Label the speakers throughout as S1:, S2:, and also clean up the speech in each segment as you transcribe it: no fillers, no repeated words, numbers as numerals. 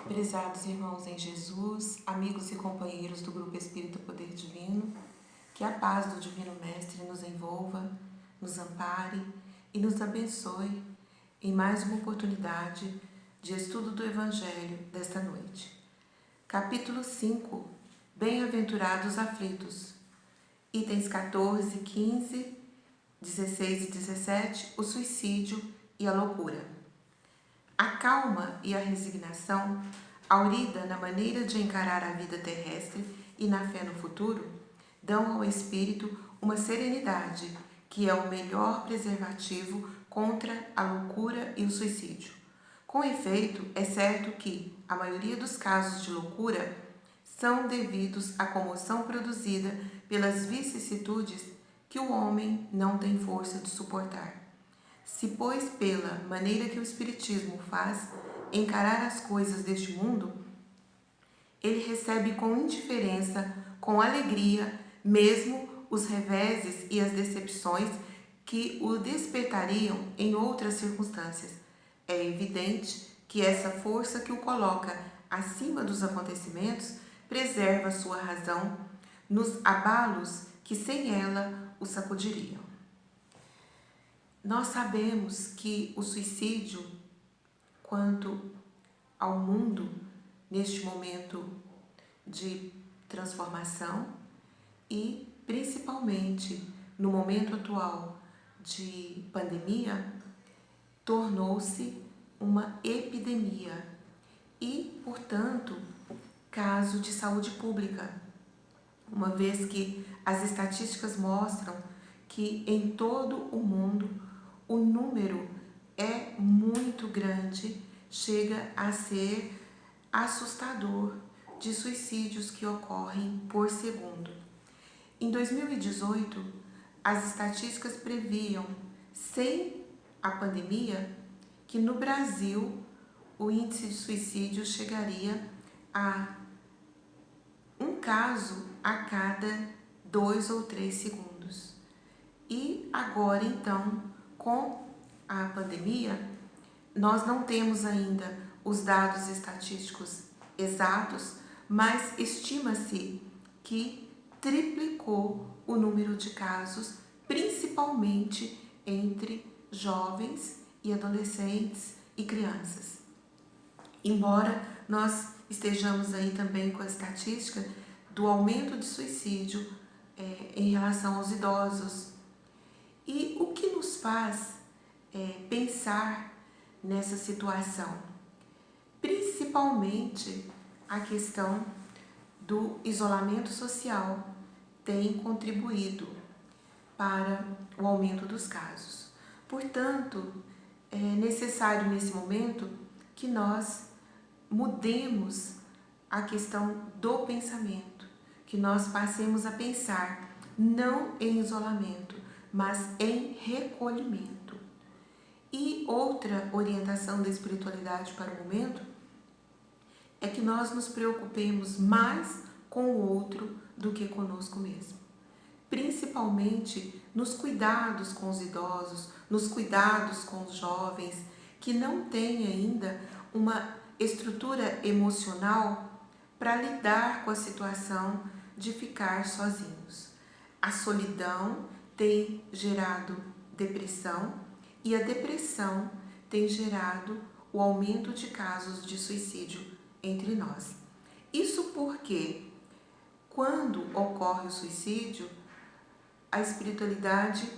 S1: Prezados irmãos em Jesus, amigos e companheiros do Grupo Espírita Poder Divino, que a paz do Divino Mestre nos envolva, nos ampare e nos abençoe em mais uma oportunidade de estudo do Evangelho desta noite. Capítulo 5, Bem-aventurados aflitos, itens 14, 15, 16 e 17, o suicídio e a loucura. A calma e a resignação, aurida na maneira de encarar a vida terrestre e na fé no futuro, dão ao espírito uma serenidade que é o melhor preservativo contra a loucura e o suicídio. Com efeito, é certo que a maioria dos casos de loucura são devidos à comoção produzida pelas vicissitudes que o homem não tem força de suportar. Se, pois, pela maneira que o Espiritismo faz encarar as coisas deste mundo, ele recebe com indiferença, com alegria, mesmo os reveses e as decepções que o despertariam em outras circunstâncias. É evidente que essa força que o coloca acima dos acontecimentos preserva sua razão nos abalos que sem ela o sacudiriam. Nós sabemos que o suicídio, quanto ao mundo, neste momento de transformação e principalmente no momento atual de pandemia, tornou-se uma epidemia e, portanto, caso de saúde pública, uma vez que as estatísticas mostram que em todo o mundo o número é muito grande, chega a ser assustador de suicídios que ocorrem por segundo. Em 2018, as estatísticas previam, sem a pandemia, que no Brasil o índice de suicídio chegaria a um caso a cada 2 ou 3 segundos. E agora, então, com a pandemia, nós não temos ainda os dados estatísticos exatos, mas estima-se que triplicou o número de casos, principalmente entre jovens e adolescentes e crianças. Embora nós estejamos aí também com a estatística do aumento de suicídio em relação aos idosos. E o que nos faz pensar nessa situação? Principalmente a questão do isolamento social tem contribuído para o aumento dos casos. Portanto, é necessário nesse momento que nós mudemos a questão do pensamento, que nós passemos a pensar não em isolamento, mas em recolhimento. E outra orientação da espiritualidade para o momento é que nós nos preocupemos mais com o outro do que conosco mesmo. Principalmente nos cuidados com os idosos, nos cuidados com os jovens que não têm ainda uma estrutura emocional para lidar com a situação de ficar sozinhos. A solidão tem gerado depressão e a depressão tem gerado o aumento de casos de suicídio entre nós. Isso porque, quando ocorre o suicídio, a espiritualidade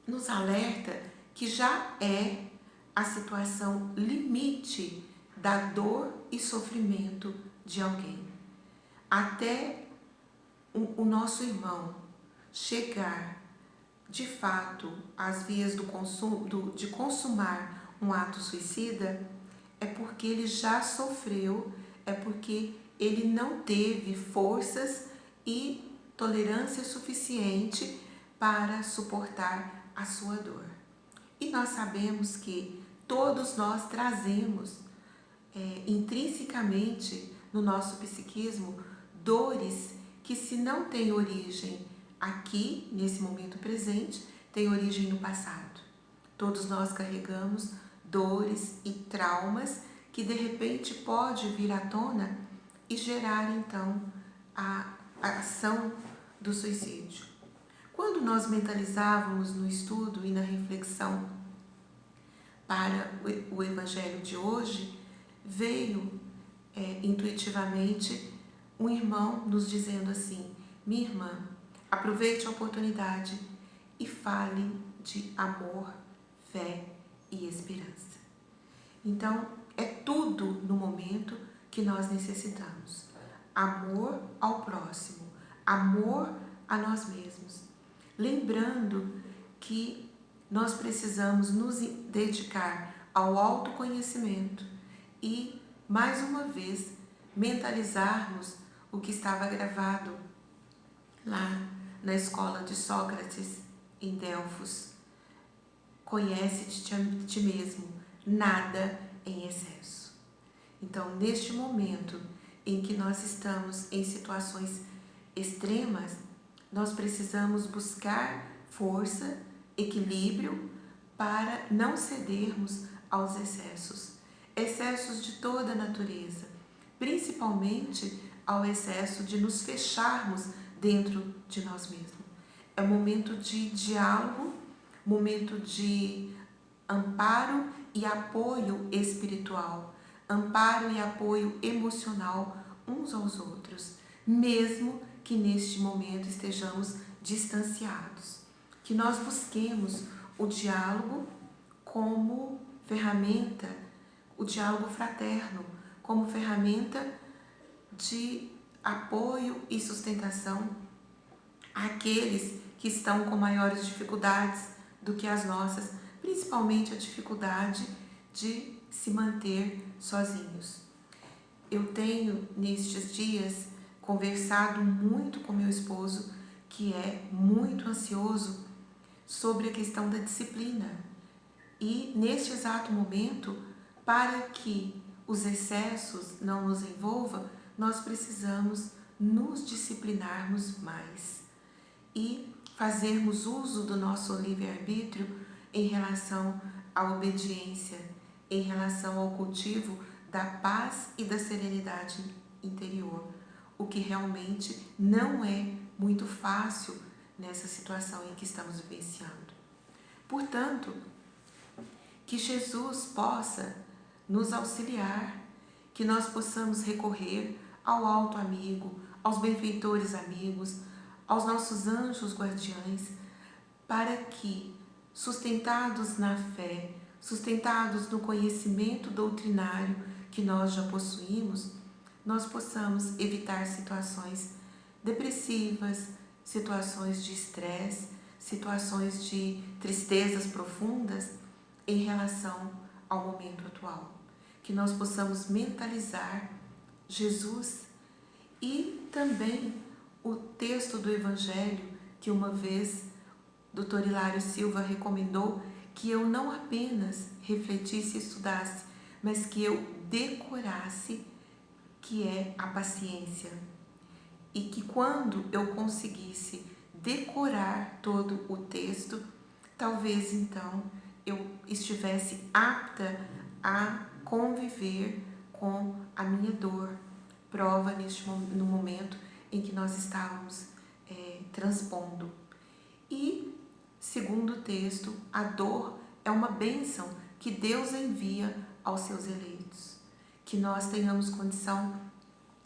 S1: nos alerta que já é a situação limite da dor e sofrimento de alguém. Até o nosso irmão chegar de fato às vias do consumo, de consumar um ato suicida, é porque ele já sofreu, é porque ele não teve forças e tolerância suficiente para suportar a sua dor. E nós sabemos que todos nós trazemos intrinsecamente no nosso psiquismo dores que, se não têm origem aqui, nesse momento presente, têm origem no passado. Todos nós carregamos dores e traumas que de repente pode vir à tona e gerar então a ação do suicídio. Quando nós mentalizávamos no estudo e na reflexão para o Evangelho de hoje, veio intuitivamente um irmão nos dizendo assim: minha irmã, aproveite a oportunidade e fale de amor, fé e esperança. Então, é tudo no momento que nós necessitamos. Amor ao próximo, amor a nós mesmos. Lembrando que nós precisamos nos dedicar ao autoconhecimento e, mais uma vez, mentalizarmos o que estava gravado lá na escola de Sócrates, em Delfos. Conhece-te a ti mesmo, nada em excesso. Então, neste momento em que nós estamos em situações extremas, nós precisamos buscar força, equilíbrio para não cedermos aos excessos. Excessos de toda a natureza, principalmente ao excesso de nos fecharmos dentro de nós mesmos. É um momento de diálogo, momento de amparo e apoio espiritual, amparo e apoio emocional uns aos outros, mesmo que neste momento estejamos distanciados. Que nós busquemos o diálogo como ferramenta, o diálogo fraterno, como ferramenta de apoio e sustentação àqueles que estão com maiores dificuldades do que as nossas, principalmente a dificuldade de se manter sozinhos. Eu tenho, nestes dias, conversado muito com meu esposo, que é muito ansioso sobre a questão da disciplina. E, neste exato momento, para que os excessos não nos envolvam, nós precisamos nos disciplinarmos mais e fazermos uso do nosso livre-arbítrio em relação à obediência, em relação ao cultivo da paz e da serenidade interior, o que realmente não é muito fácil nessa situação em que estamos vivenciando. Portanto, que Jesus possa nos auxiliar, que nós possamos recorrer ao alto amigo, aos benfeitores amigos, aos nossos anjos guardiães, para que, sustentados na fé, sustentados no conhecimento doutrinário que nós já possuímos, nós possamos evitar situações depressivas, situações de estresse, situações de tristezas profundas em relação ao momento atual. Que nós possamos mentalizar Jesus e também o texto do Evangelho que uma vez Dr. Hilário Silva recomendou que eu não apenas refletisse e estudasse, mas que eu decorasse, que é a paciência. E que quando eu conseguisse decorar todo o texto, talvez então eu estivesse apta a conviver com a minha dor, prova no momento em que nós estávamos transpondo. E, segundo o texto, a dor é uma bênção que Deus envia aos seus eleitos. Que nós tenhamos condição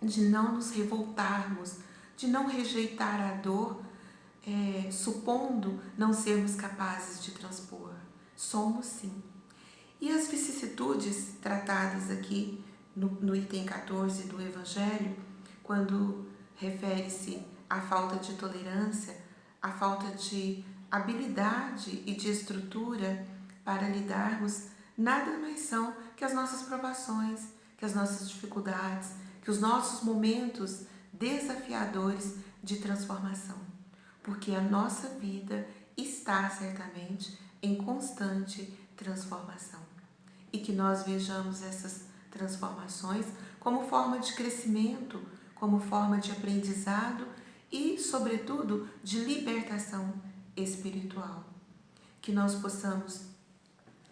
S1: de não nos revoltarmos, de não rejeitar a dor, supondo não sermos capazes de transpor. Somos sim. E as vicissitudes tratadas aqui no item 14 do Evangelho, quando refere-se à falta de tolerância, à falta de habilidade e de estrutura para lidarmos, nada mais são que as nossas provações, que as nossas dificuldades, que os nossos momentos desafiadores de transformação. Porque a nossa vida está certamente em constante transformação. E que nós vejamos essas transformações como forma de crescimento, como forma de aprendizado e, sobretudo, de libertação espiritual. Que nós possamos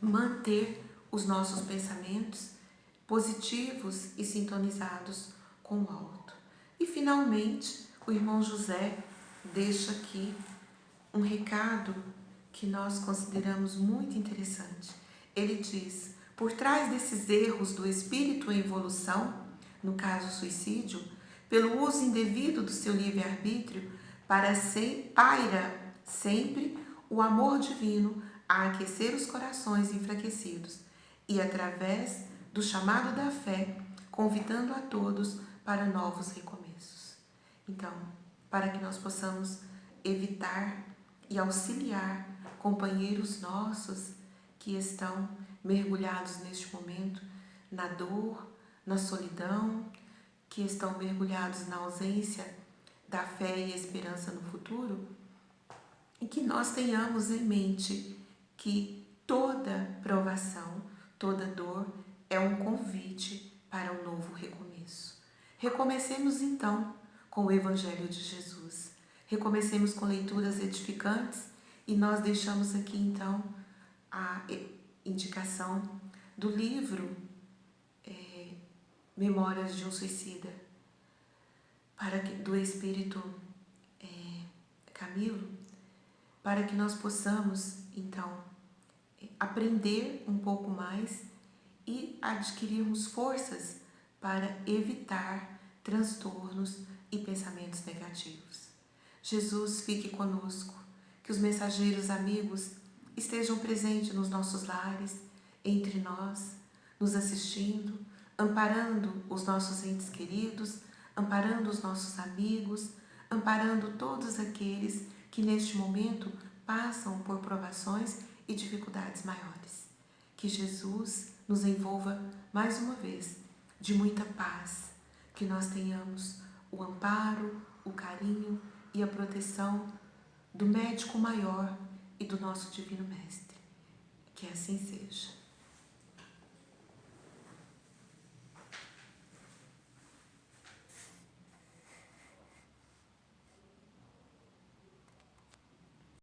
S1: manter os nossos pensamentos positivos e sintonizados com o alto. E finalmente, o irmão José deixa aqui um recado que nós consideramos muito interessante. Ele diz: por trás desses erros do espírito em evolução, no caso suicídio, pelo uso indevido do seu livre-arbítrio, paira sempre o amor divino a aquecer os corações enfraquecidos e, através do chamado da fé, convidando a todos para novos recomeços. Então, para que nós possamos evitar e auxiliar companheiros nossos que estão mergulhados neste momento na dor, na solidão, que estão mergulhados na ausência da fé e esperança no futuro, e que nós tenhamos em mente que toda provação, toda dor é um convite para um novo recomeço. Recomecemos então com o Evangelho de Jesus. Recomecemos com leituras edificantes e nós deixamos aqui então a indicação do livro Memórias de um Suicida, do Espírito Camilo, para que nós possamos então aprender um pouco mais e adquirirmos forças para evitar transtornos e pensamentos negativos. Jesus fique conosco, que os mensageiros amigos estejam presentes nos nossos lares, entre nós, nos assistindo, amparando os nossos entes queridos, amparando os nossos amigos, amparando todos aqueles que neste momento passam por provações e dificuldades maiores. Que Jesus nos envolva mais uma vez de muita paz, que nós tenhamos o amparo, o carinho e a proteção do médico maior e do nosso Divino Mestre. Que assim seja.